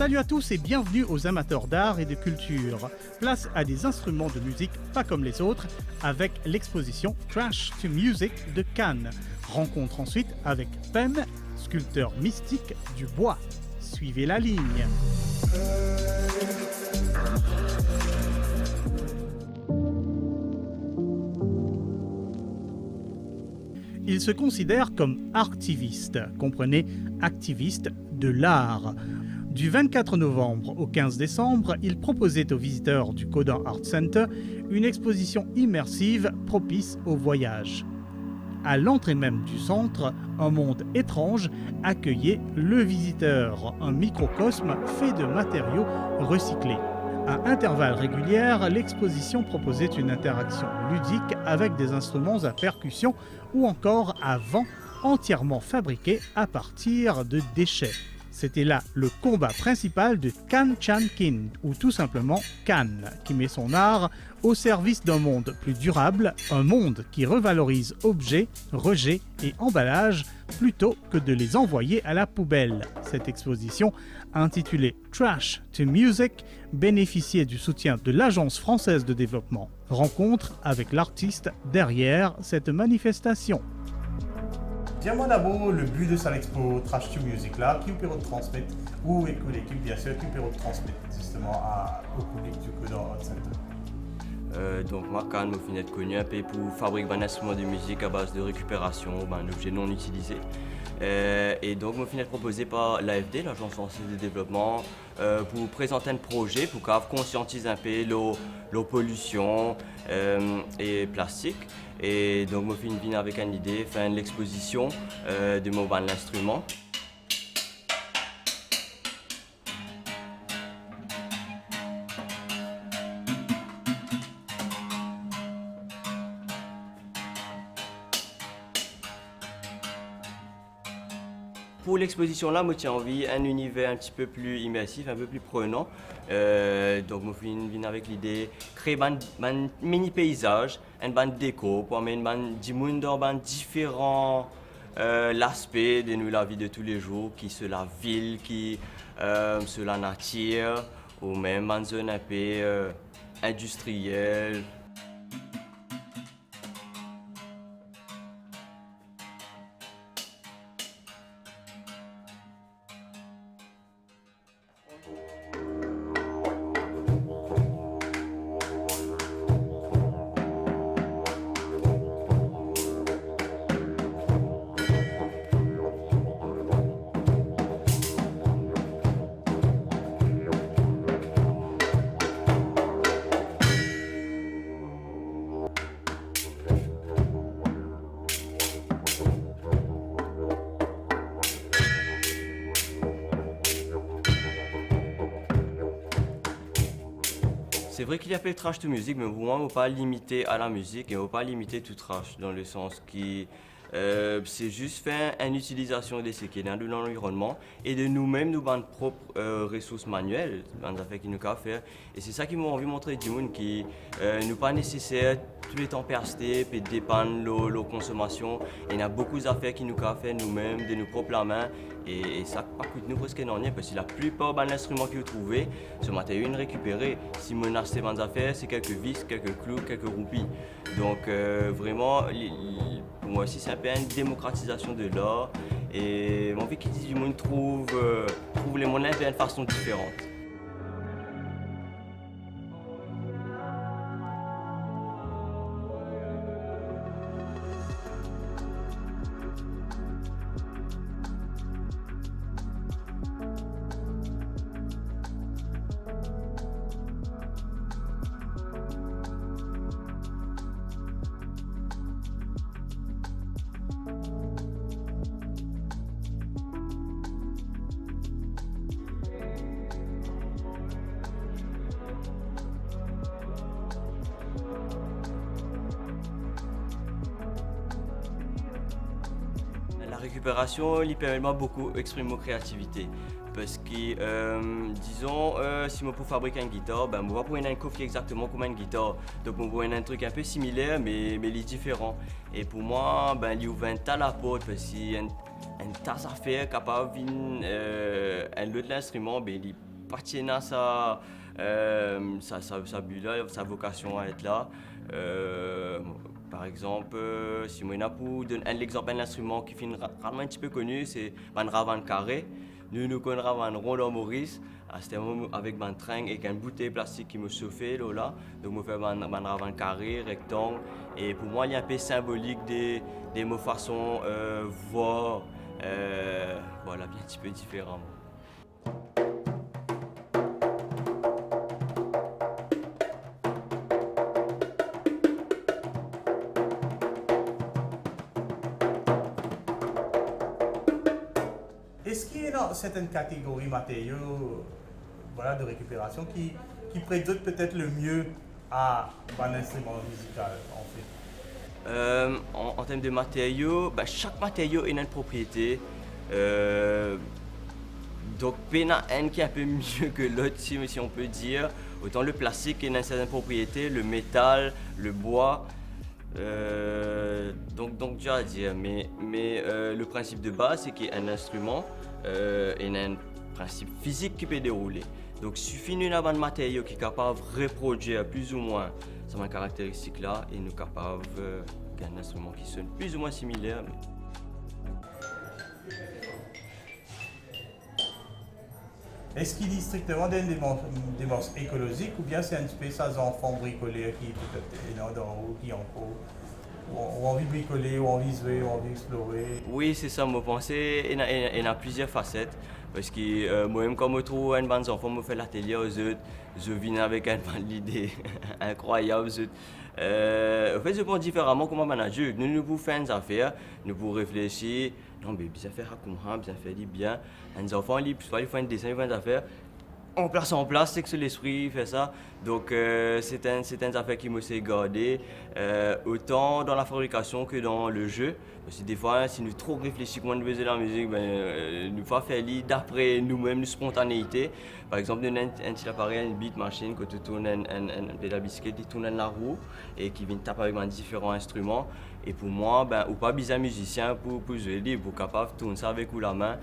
Salut à tous et bienvenue aux amateurs d'art et de culture. Place à des instruments de musique pas comme les autres avec l'exposition Trash to Music de Cannes. Rencontre ensuite avec Pem, sculpteur mystique du bois. Suivez la ligne. Il se considère comme artiviste, comprenez activiste de l'art. Du 24 novembre au 15 décembre, il proposait aux visiteurs du Codin Art Center une exposition immersive propice au voyage. À l'entrée même du centre, un monde étrange accueillait le visiteur, un microcosme fait de matériaux recyclés. À intervalles réguliers, l'exposition proposait une interaction ludique avec des instruments à percussion ou encore à vent entièrement fabriqués à partir de déchets. C'était là le combat principal de Can Chan Kin, ou tout simplement Can, qui met son art au service d'un monde plus durable, un monde qui revalorise objets, rejets et emballages plutôt que de les envoyer à la poubelle. Cette exposition, intitulée Trash to Music, bénéficiait du soutien de l'Agence française de développement. Rencontre avec l'artiste derrière cette manifestation. Dis-moi d'abord le but de cette expo Trash to Music là, qui peut retransmettre, ou l'équipe bien sûr, qui peut retransmettre justement au public du Codin Art Center. Donc moi, quand je finis de connu un peu pour fabriquer un instrument de musique à base de récupération, un objet non utilisé. Et donc, je finis de proposer par l'AFD, l'Agence française de développement, pour présenter un projet pour conscientiser un peu la pollution et plastique. Et donc, je finis de venir avec une idée, faire l'exposition de mon instrument. Pour l'exposition là, moi j'ai envie un univers un petit peu plus immersif, un peu plus prenant. Donc moi viens avec l'idée de créer un mini paysage, une bande déco pour amener du monde dans différents aspects de la vie de tous les jours, qui c'est la ville, qui c'est la nature, ou même une zone un peu industrielle. C'est vrai qu'il y a peu de trash to music, mais pour moi, il ne faut pas limiter à la musique et il ne faut pas limiter tout trash, dans le sens qui c'est juste faire une utilisation de ce qui est dans l'environnement et de nous-mêmes, nos propres ressources manuelles, des affaires qui nous peuvent faire. Et c'est ça qui m'a envie de montrer du monde qui n'est pas nécessaire tous les temps percer et dépendre de la consommation. Et il y a beaucoup d'affaires qui nous peuvent faire nous-mêmes, de nos propres mains. Et ça ne coûte nous presque rien parce que la plupart des instruments que vous trouvez, ce matériau est récupéré. Si vous achetez des affaires, c'est quelques vis, quelques clous, quelques roupies. Donc vraiment, pour moi aussi, c'est un peu une démocratisation de l'art. Et mon envie que du monde trouve les moyens d'une façon différente. La récupération lui permet beaucoup d'exprimer ma créativité. Parce que, disons, si je peux fabriquer une guitare, je vais prendre un coffre exactement comme une guitare. Donc, je vais prendre un truc un peu similaire, mais il est différent. Et pour moi, il ouvre un tas à la porte parce qu'il y a un tas à faire capable de un autre instrument, il pas tienne sa but là, sa vocation à être là. Par exemple, si moi pour donner un exemple d'un instrument qui est rarement un petit peu connu, c'est un ravan carré. Nous connaissons un rond dans Maurice. C'était avec un train et une bouteille plastique qui me chauffait là. Donc je fais un ravan carré, rectangle. Et pour moi, il y a un peu symbolique des mots façon voix. Voilà, bien un petit peu différent. Est-ce qu'il y a certaines catégories matériaux voilà, de récupération qui prédotent peut-être le mieux à un instrument musical en fait? En termes de matériaux, chaque matériau a une propriété. Donc, il y en a un qui est un peu mieux que l'autre, si on peut dire. Autant le plastique a une certaine propriété, le métal, le bois. Donc dur à dire, mais le principe de base, c'est qu'il y a un instrument et un principe physique qui peut dérouler. Donc, il suffit d'un matériau qui est capable de reproduire plus ou moins cette caractéristique-là et nous capable d'un instrument qui sonne plus ou moins similaire. Est-ce qu'il dit strictement des démarches écologiques ou bien c'est un petit peu ça, des enfants bricolés qui peut-être dans haut, qui en haut, ou envie de bricoler, ou envie de jouer, ou envie d'explorer? Oui, c'est ça, moi pensais, il y a plusieurs facettes. Parce que moi-même, quand je trouve un bande d'enfants, je fais l'atelier aux autres, je viens avec une idée incroyable. En fait, je pense différemment comment manager. Nous pouvons faire des affaires, nous pouvons réfléchir. Non, mais bien faire comment, bien faire bien. Les enfants, ils font un dessin, ils font des affaires. En place, c'est que l'esprit fait ça. Donc, c'est une affaire qui me s'est gardé, autant dans la fabrication que dans le jeu. Parce que des fois, si nous trop réfléchissons comment nous faisons la musique, nous faisons faire d'après nous-mêmes, une spontanéité. Par exemple, nous avons un petit appareil, une beat machine, quand tu tournes un pédale bicyclette, qui tourne la roue et qui vient taper avec différents instruments. Et pour moi, ou pas besoin musicien pour jouer libre, pour capable de tourner ça avec la main.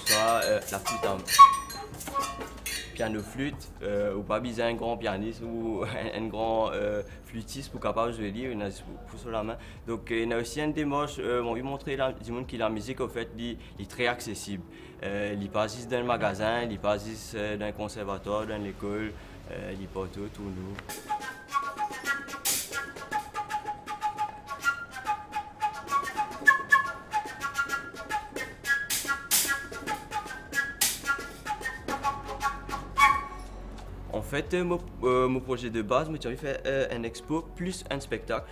Soit la flûte piano flûte ou pas besoin un grand pianiste ou un grand flûtiste pour capable de jouer pour sur la main. Donc il y a aussi une démarche on veut montrer du monde que la musique en fait est très accessible. Il passe juste dans le magasin, il passe juste dans le conservatoire, dans l'école, il part tout nous. En fait, mon projet de base, j'ai envie de faire un expo plus un spectacle.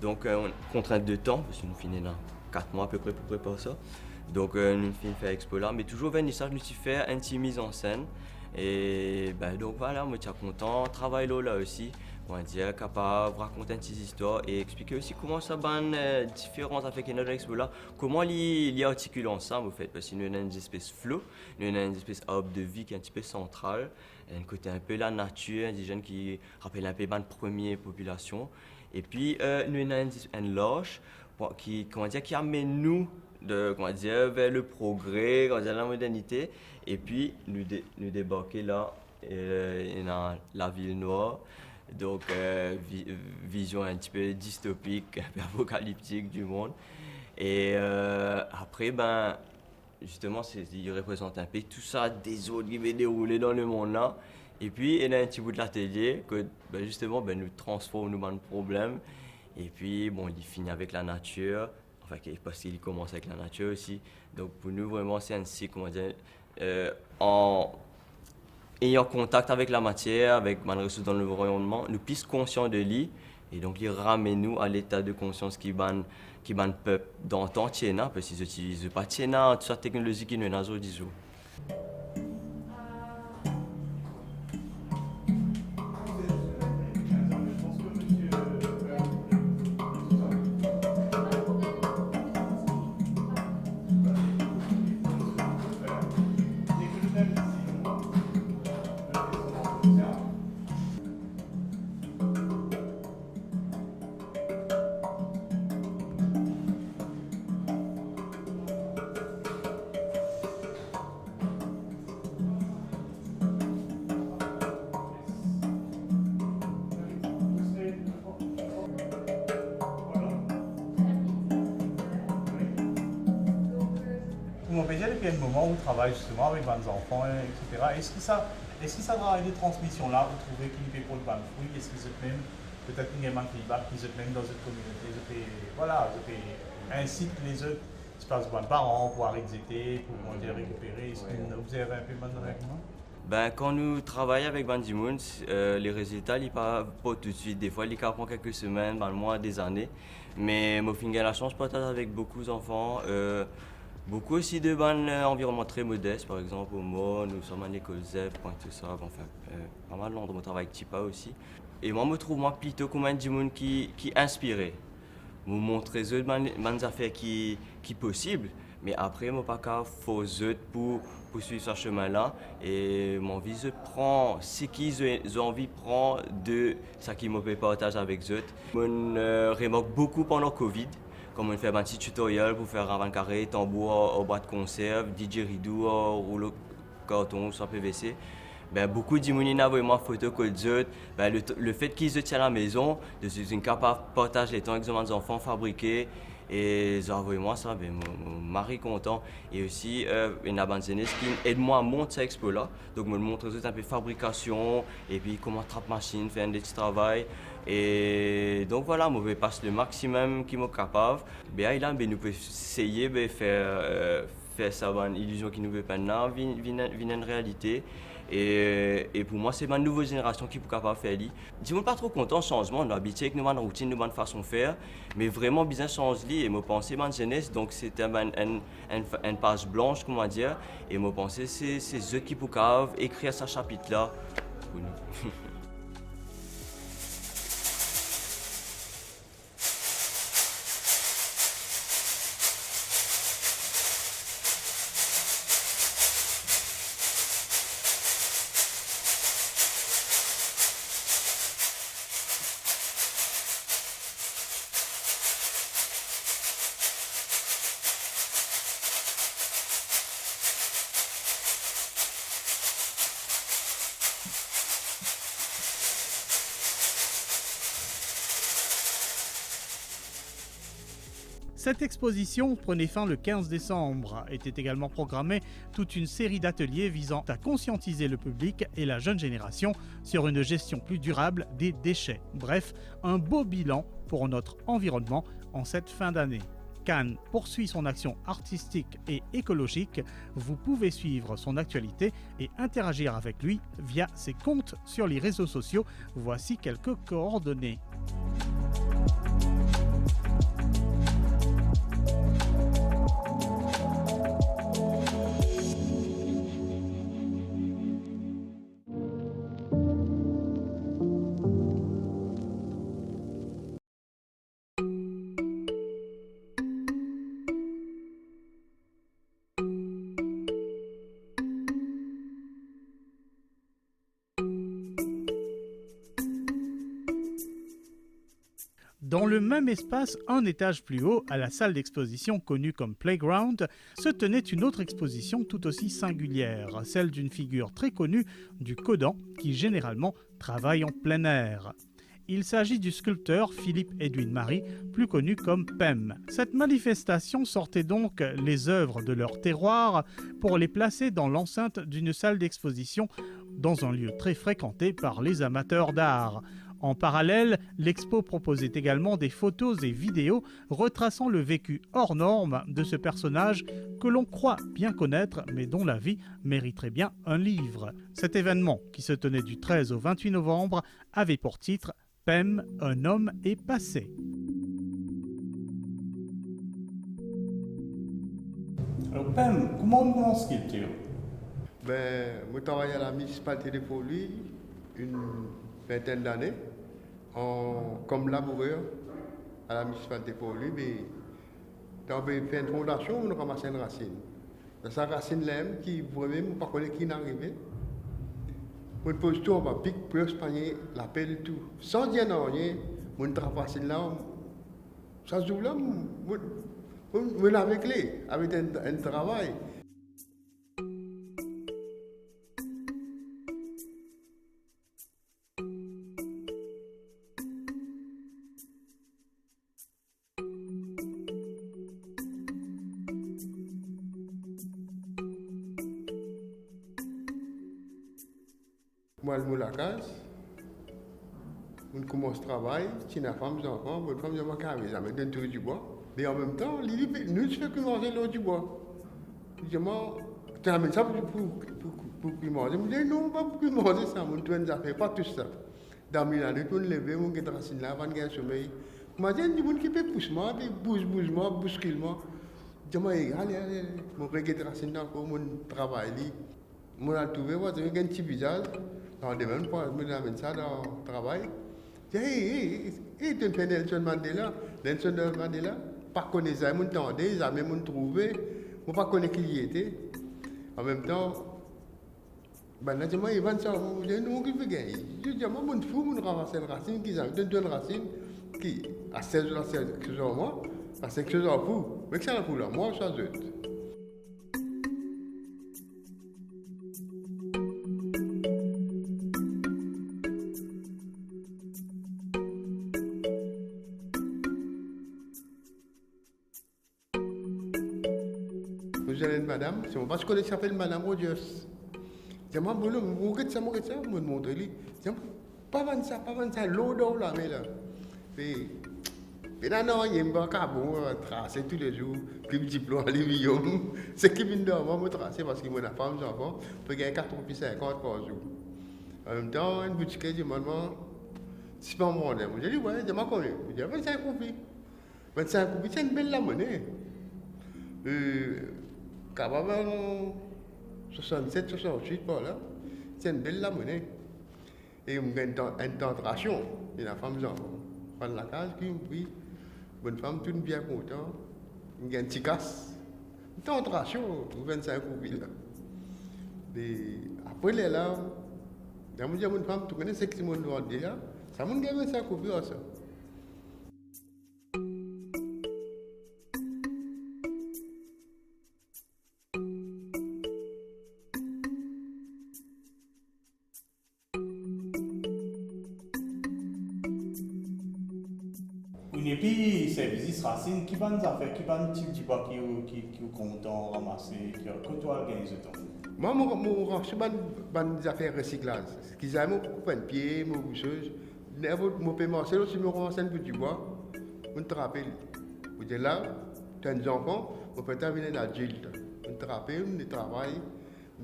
Donc, contrainte de temps, parce que nous finissons dans 4 mois à peu près pour préparer ça. Donc, nous finissons faire l'expo là. Mais toujours vernissage, nous avons fait une petite mise en scène. Et donc voilà, je suis content. Travail là aussi, on va dire, capable de raconter une petite histoire et expliquer aussi comment ça va une différence avec notre expo là. Comment il articule ensemble, en fait. Parce que nous avons une espèce de flow, nous avons une espèce d'arbre de vie qui est un petit peu central. Un côté un peu la nature, des jeunes qui rappellent un peu la première population. Et puis, nous avons une loge qui amène nous vers le progrès, la modernité. Et puis, nous débarquer là, dans la ville noire. Donc, vision un petit peu dystopique, un peu apocalyptique du monde. Et après, justement, il représente un peu tout ça, des autres qui vont dérouler dans le monde là. Et puis, il y a un petit bout de l'atelier que justement, nous transformons nous dans le problème. Et puis, il finit avec la nature, enfin, parce qu'il commence avec la nature aussi. Donc, pour nous, vraiment, c'est ainsi, en ayant contact avec la matière, avec les ressources dans l'environnement, nous sommes conscients de lui. Et donc, il ramène nous à l'état de conscience qui ban peuple d'antan Tiena, parce qu'ils n'utilisent pas Tiena, toute cette technologie qui nous est dans disons. Vous m'empêchez depuis un moment où vous travaillez justement avec vos enfants, etc. Est-ce que ça travail de transmission-là, vous trouvez qu'il fait pour le ban fruit? Est-ce que c'est même, peut-être qu'il y a un feedback qui se même dans une communauté, voilà, incite les autres, je pense, bon, parents pour arrêter, pour monter récupérer? Est-ce que vous avez un peu de règlement? Ben, quand nous travaillons avec Bandimoon, les résultats, ils pas tout de suite. Des fois, ils prennent quelques semaines, ben, mois, des années. Mais moi, j'ai la chance de partager avec beaucoup d'enfants. Beaucoup aussi de ban environnements très modestes, par exemple au MO, nous sommes à l'école ZEP, point tout ça, enfin, pas mal d'endroits où on travaille avec Tipa aussi. Et moi, je me trouve plutôt comme un Bandimoon qui inspiré. Vous montrer des affaires qui possibles, mais après, moi, pas qu'à faut pour suivre ce chemin-là. Et mon envie, je prends ce qu'ils ont envie de prendre de ce qui me fait partager avec eux. Je remarque beaucoup pendant le Covid, comme on fait un petit tutoriel pour faire un carré, tambour, au bois de conserve, DJ Ridou, rouleau carton, sur PVC. Ben, beaucoup de gens n'avaient pas photo que d'autres. Ben, le fait qu'ils étaient à la maison, de sont capables de partager les temps avec les enfants fabriqués. Et moi ça, ben, mon mari content. Et aussi, il y a des gens qui aident moi à monter cette expo-là. Donc, je me montre un peu de fabrication et puis comment trappe machine, faire des petits travaux. Et donc voilà, je vais passer le maximum qui est capable. Ben, là, ben, nous pouvons essayer de faire ça, une illusion qui nous veut pas là, une réalité. Et pour moi, c'est ma nouvelle génération qui est capable de faire ça. Je ne suis pas trop content du changement. On a habitué avec une routine, une façon de faire. Mais vraiment, bien changer. Et je pense que ma jeunesse, donc c'était une page blanche, comment dire. Et je pense que c'est eux qui peuvent écrire ce chapitre-là pour nous. Cette exposition prenait fin le 15 décembre. Était également programmée toute une série d'ateliers visant à conscientiser le public et la jeune génération sur une gestion plus durable des déchets. Bref, un beau bilan pour notre environnement en cette fin d'année. Cannes poursuit son action artistique et écologique. Vous pouvez suivre son actualité et interagir avec lui via ses comptes sur les réseaux sociaux. Voici quelques coordonnées. Dans le même espace, un étage plus haut, à la salle d'exposition connue comme Playground, se tenait une autre exposition tout aussi singulière, celle d'une figure très connue du Codan qui généralement travaille en plein air. Il s'agit du sculpteur Philippe-Edwin Marie, plus connu comme PEM. Cette manifestation sortait donc les œuvres de leur terroir pour les placer dans l'enceinte d'une salle d'exposition dans un lieu très fréquenté par les amateurs d'art. En parallèle, l'expo proposait également des photos et vidéos retraçant le vécu hors norme de ce personnage que l'on croit bien connaître mais dont la vie mériterait bien un livre. Cet événement, qui se tenait du 13 au 28 novembre, avait pour titre « PEM, un homme est passé ». Alors PEM, comment on commence sculpture? Je travaille à la municipalité de Pau-Louis une vingtaine d'années comme laboureur à la municipalité de Pau-Louis. Dans une fondation, on ramasse une racine. Dans cette racine-là, qui vraiment, pas connaître qui n'est arrivé. On pose tout, on va piquer, plus panier, la paix et tout. Sans dire non, on traverse là, ça joue là, on avec les, avec un travail. moi, je la case. On commence le travail, si la femme, les enfants, bonne femme, je m'en carré, ça me donne tout du bois. Mais en même temps, nous, je fais que manger l'eau du bois. Je m'en. Tu amènes ça pour manger. Je me dis non, pas pour manger ça, mon tour ça fait pas tout ça. Dans mes années, on lever, on get racine là, avant de sommeil. Je dis, il y a des qui peut pousser moi, bouge-moi, bouscule-moi. Je me dis, allez, mon regarde racine là, pour mon travail. Je l'ai trouvé, j'ai un petit visage. Dans le même point, je m'amène ça dans le travail. Je dis, hey, tu fais Nelson Mandela. Nelson Mandela, pas connaître ça, je m'entendais, jamais me trouvé. Je ne pas connaître qui il était. En même temps, ben là, je me dis, je dis, non, qu'il fait gagner. Je dis, moi, je fou, je ramasse une racine, qui a une racine qui a 16 jours, moi, à 5 jours pour. Mais que ça, pour là, moi, ça, je. Vous allez madame, c'est moi, parce que je s'appelle Madame Rogers. Je dis, bon, vous regardez ça, je me montre. Je dis, pas vendre ça, l'eau d'eau là, mais là. Puis là, non, il y a un bon carbone, tracer tous les jours, puis le diplôme, les millions. C'est qui vient de moi, je tracer parce que moi, la femme, j'ai enfant, peut gagner 4,50 par jour. En même temps, une boutique, je me demande, c'est pas mon problème. Je dis, ouais, je m'en connais. Je dis, 25 roupies. 25 roupies, c'est une belle monnaie. Capable 67, 68 par là, c'est une belle monnaie. Et on a une tentation. Et la femme, j'en prend la case, puis, bonne femme, tout bien content. On a un petit casse. Une tentation, 25 roupies là. Et après, là, il y a une femme, tu connais ce que c'est mon droit déjà, ça m'a gagné 25 roupies à ça. Et puis, service racine, qui va nous faire, qui va nous dire qui est content, ramasser, que toi, gagnes ce temps. Moi, je suis des affaires recyclage. Ce qu'ils aiment, mon pied, mon boucheuse. Mon paiement, c'est aussi mon renseigne pour du bois. On te rappelle. Vous êtes là, tu as des enfants, on peut terminer l'adulte. On te rappelle, on travaille.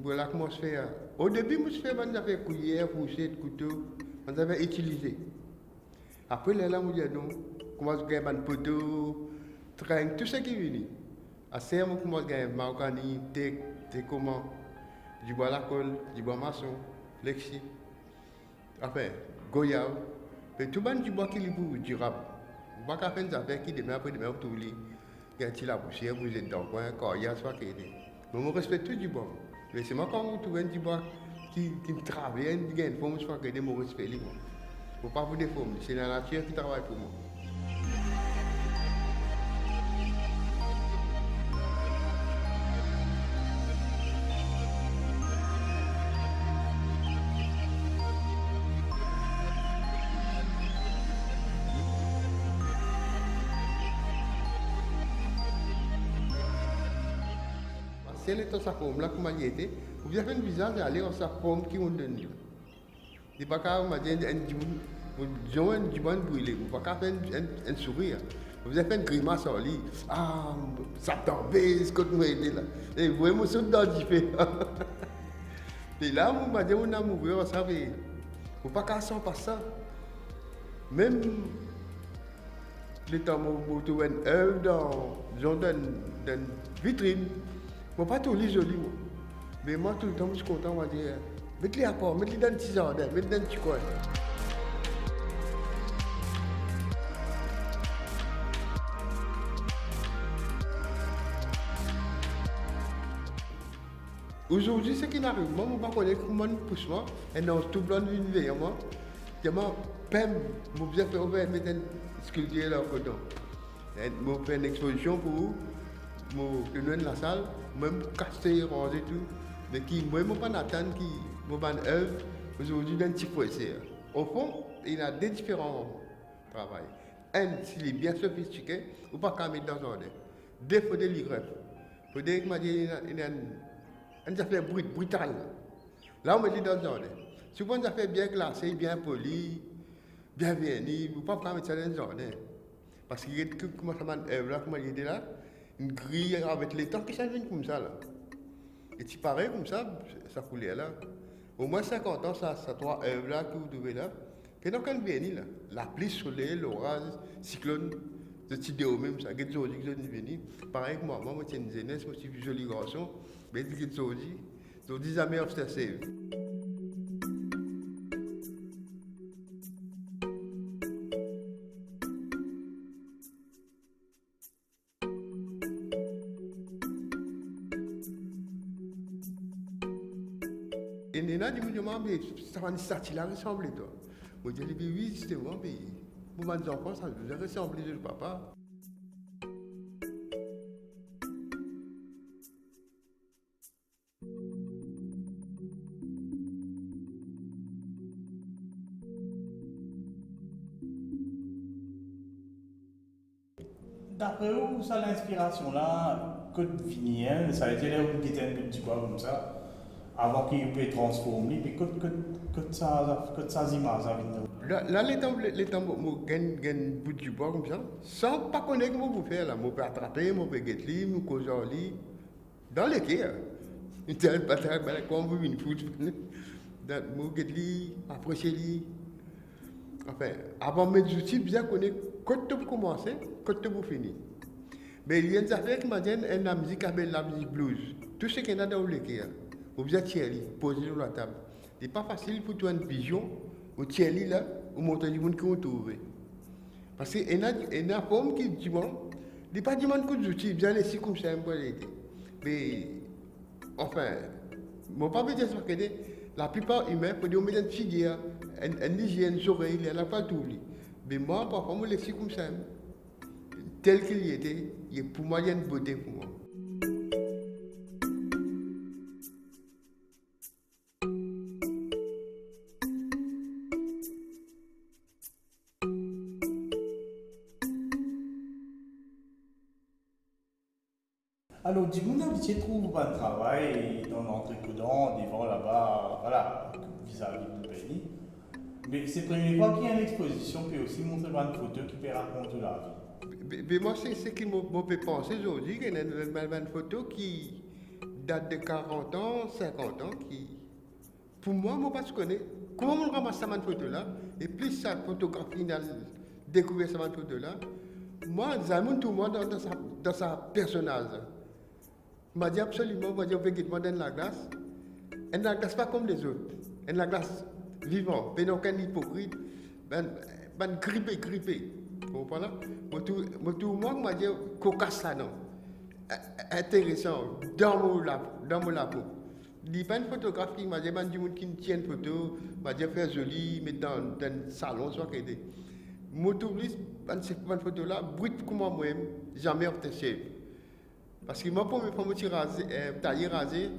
Voilà comment je fais. Au début, je fais des affaires cuillère, fourchette, couteau. On avait utilisé. Après, là, on dit non. Comment je gagne un poteau, train, tout ce qui est venu. Assez, on commence à gagner marcani, thé, comment, du bois la colle, du bois maçon, lexi. Enfin, goyave. Mais tout le monde du bois qui est durable. On ne va pas faire des affaires qui demain après demain tout lit. Il y a la poussière, vous êtes dans le coin, quand il y a soit qui est. Mais on respecte tout du bois. Mais c'est moi quand on trouve du bois qui travaille, qui gagne une forme, je crois que je respecte. Il ne faut pas vous déformer, c'est la nature qui travaille pour moi. Si elle est dans sa forme, là, comme elle y était, vous avez un visage et aller dans sa forme qui vous donne. Il n'y a pas qu'à vous dire un divan brûlé, vous n'avez pas qu'à faire un sourire. Vous avez fait une grimace en lit. Ah, ça tombe, ce que vous avez là. Et vous voyez, vous êtes dans le différent. Et là, vous m'avez dit, on a mouru, vous savez. Vous n'avez pas qu'à s'en passer ça. Même le temps où vous trouvez une œuvre dans une vitrine, je ne pas tout les joli. Mais moi, tout le temps, je suis content, je dis, mettez-les à part, mettez-les dans le petit jardin, mettez-les dans le petit coin. Aujourd'hui, ce qui m'arrive, moi, je ne sais pas comment je pousse moi, et dans tout blanc d'une veille, moi, je me pème, je vais mettre une sculpture là dedans. Je fais une exposition pour vous, je donne la salle, même casser, ranger tout, mais qui, moi, je ne peux pas attendre qui, je vais une œuvre, aujourd'hui, dans un petit poisson. Au fond, il y a deux différents travaux. Un, s'il est bien sophistiqué, ou pas qu'à mettre dans un ordre. Deux, il faut des livres. Il faut des, il y a une affaire brutale. Là, on met dans un ordre. Souvent, des affaires bien classées, bien polies, bien vernies, vous ne pouvez pas mettre ça dans le jardin. Parce qu'il y a comment ça m'a là, comment il était là, une grille avec les temps qui ça vient comme ça là. Et tu parais comme ça coulait là. Au moins 50 ans, ça trois œuvres là que vous devez là. Que dans quel vernis là, la pluie, le soleil, l'orage, le cyclone, je te dis au même ça, que aujourd'hui que je suis venu. Pareil que moi j'ai une jeunesse, moi je suis joli garçon, mais je dis que aujourd'hui, jamais after save. Et Néna dit, mais ça va nous ressembler, toi. Moi, je dis, oui, justement, mais pour mes enfants, ça nous ressemble de papa. D'après vous, ça l'inspiration là, Côte Vinien, ça a été là où il était un petit peu comme ça, avant qu'il puisse transformer, puis Côte ça image avec nous. Là, les temps, je bout du bois comme ça, sans pas connaître comment vous faire là. Je peux attraper, je peux guetter, je peux causer dans les quais. Je peux comme vous une foot. Je peux guetter, approcher. Enfin, avant de mettre des outils, bien connaître quand tu commences, quand tu finis. Mais il y a des affaires qui m'aident à la musique avec la musique blues. Tout ce qu'il y a dans le quai, vous êtes tiers, posé sur la table. Ce n'est pas facile pour toi une pigeon, au tiers là, ou montrer du monde qui vous trouve. Parce qu'il y a une forme qui dit, bon, il n'y a pas de monde qui outils, bien laissé comme ça, mais, enfin, mon papa dit que la plupart humains, pour dire, mettre une figure, une hygiène, une oreille, il n'y a pas tout. Mais moi, parfois, je le laisse comme ça. Tel qu'il y était, pour moi, il y a une beauté pour moi. Alors, du coup, on a habitué de trouver un travail dans l'entrecoudant, devant là-bas, voilà, vis-à-vis du pays. Mais c'est la première fois qu'il y a une exposition qui aussi montre une photo qui peut raconter la vie. Mais moi, c'est ce qui m'a fait penser aujourd'hui, qu'il y a une photo qui date de 40 ans, 50 ans, qui, pour moi, je ne sais pas connaître. Comment on ramasse cette photo-là, et plus sa photographie n'a découvert cette photo-là, moi, j'aime tout le monde dans sa personnage. Je m'a dit absolument, je vais dans la glace. Et la glace pas comme les autres. Et la glace vivant, ben aucun hypocrite, ben grippé. Vous comprenez? Moi, m'a dit cocasse là, non. Intéressant, dans mon peau. Il n'y a pas une photographe qui m'a dit, qui me tient une photo, m'a dit faire joli, mettre dans un salon, soit qu'il y ait. Moi, tout le monde, cette photo-là, brute comme moi-même, jamais obtenu. Parce que moi, pour me faire tailler rasé,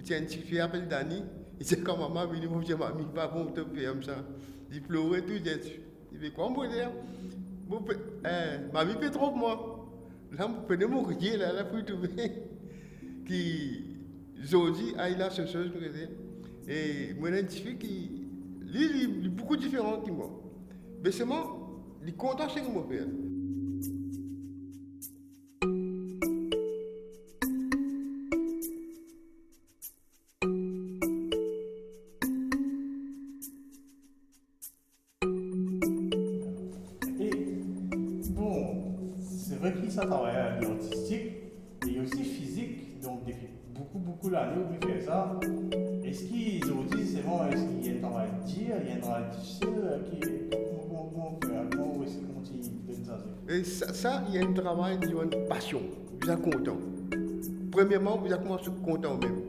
j'ai un petit fille appelé Dani, il dit quand maman vient, moi je m'amuse pas pour te faire comme ça. Il pleurait tout, il dit quoi, mon dire? Mamie fait trop moi. Là, je peux me regarder là, pour trouver qui, Jody, il a ce chose que je et moi, un petit fille qui, lui, il est beaucoup différent que moi. Mais c'est moi, il est content de ce que je fais. Ça travaille à l'artistique et aussi physique, donc depuis beaucoup d'années où il fait ça. Est-ce qu'ils ont dit, c'est bon, est-ce qu'il y a un travail dur, il y a un travail difficile, comment on fait, comment est-ce qu'on continue ça? Et ça, il y a un travail, une passion, vous êtes content. Premièrement, vous êtes content même.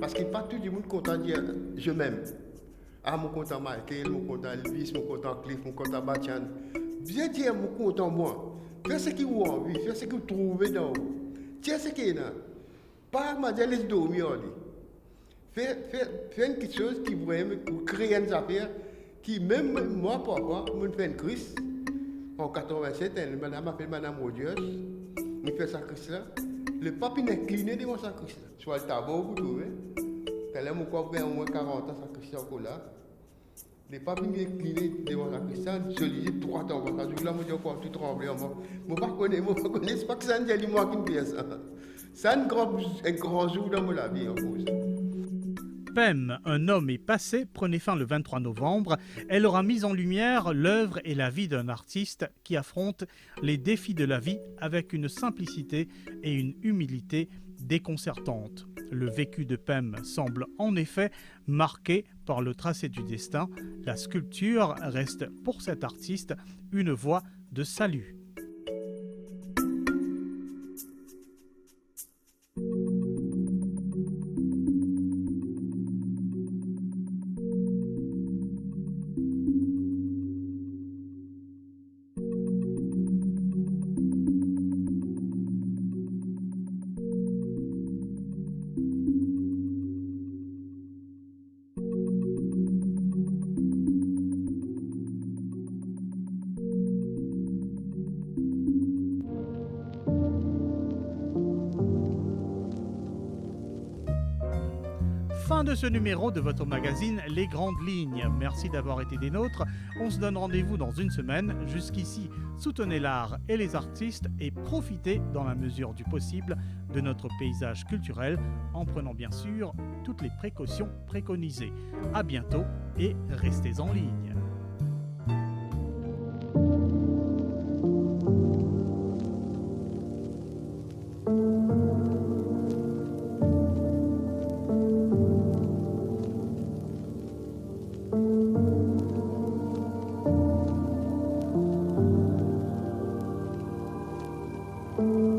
Parce qu'il n'y a pas tout le monde content de dire je m'aime. Ah, mon content Michael, mon content Elvis, mon content Cliff, mon content Batian. Bien dire mon content moi. Fais ce que vous avez envie, fais ce que vous trouvez dans vous. Tiens ce qu'il y a. Pas ma laisse dormir. Fais quelque chose qui vous aime, créer une affaire qui, même moi, parfois, je fais une crise. En 87, madame appelle Madame Rodius, je fais sa crise là. Le pape est incliné devant sa crise là. Soit le tableau, vous trouvez. Quand là, mon corps fait au moins 40 ans, sa crise encore là. Les pas venu incliné devant la Christiane, je lisais droit en bas. Je voulais me dire encore tout tremblé en moi. Je ne connais pas que ça ne dit moi qui me pièce. C'est un grand jour dans ma vie en cause. Pem, un homme est passé, prenait fin le 23 novembre. Elle aura mis en lumière l'œuvre et la vie d'un artiste qui affronte les défis de la vie avec une simplicité et une humilité déconcertantes. Le vécu de Pem semble en effet marqué par le tracé du destin. La sculpture reste pour cet artiste une voie de salut. Fin de ce numéro de votre magazine Les Grandes Lignes. Merci d'avoir été des nôtres. On se donne rendez-vous dans une semaine. Jusqu'ici, soutenez l'art et les artistes et profitez dans la mesure du possible de notre paysage culturel en prenant bien sûr toutes les précautions préconisées. À bientôt et restez en ligne. Thank you.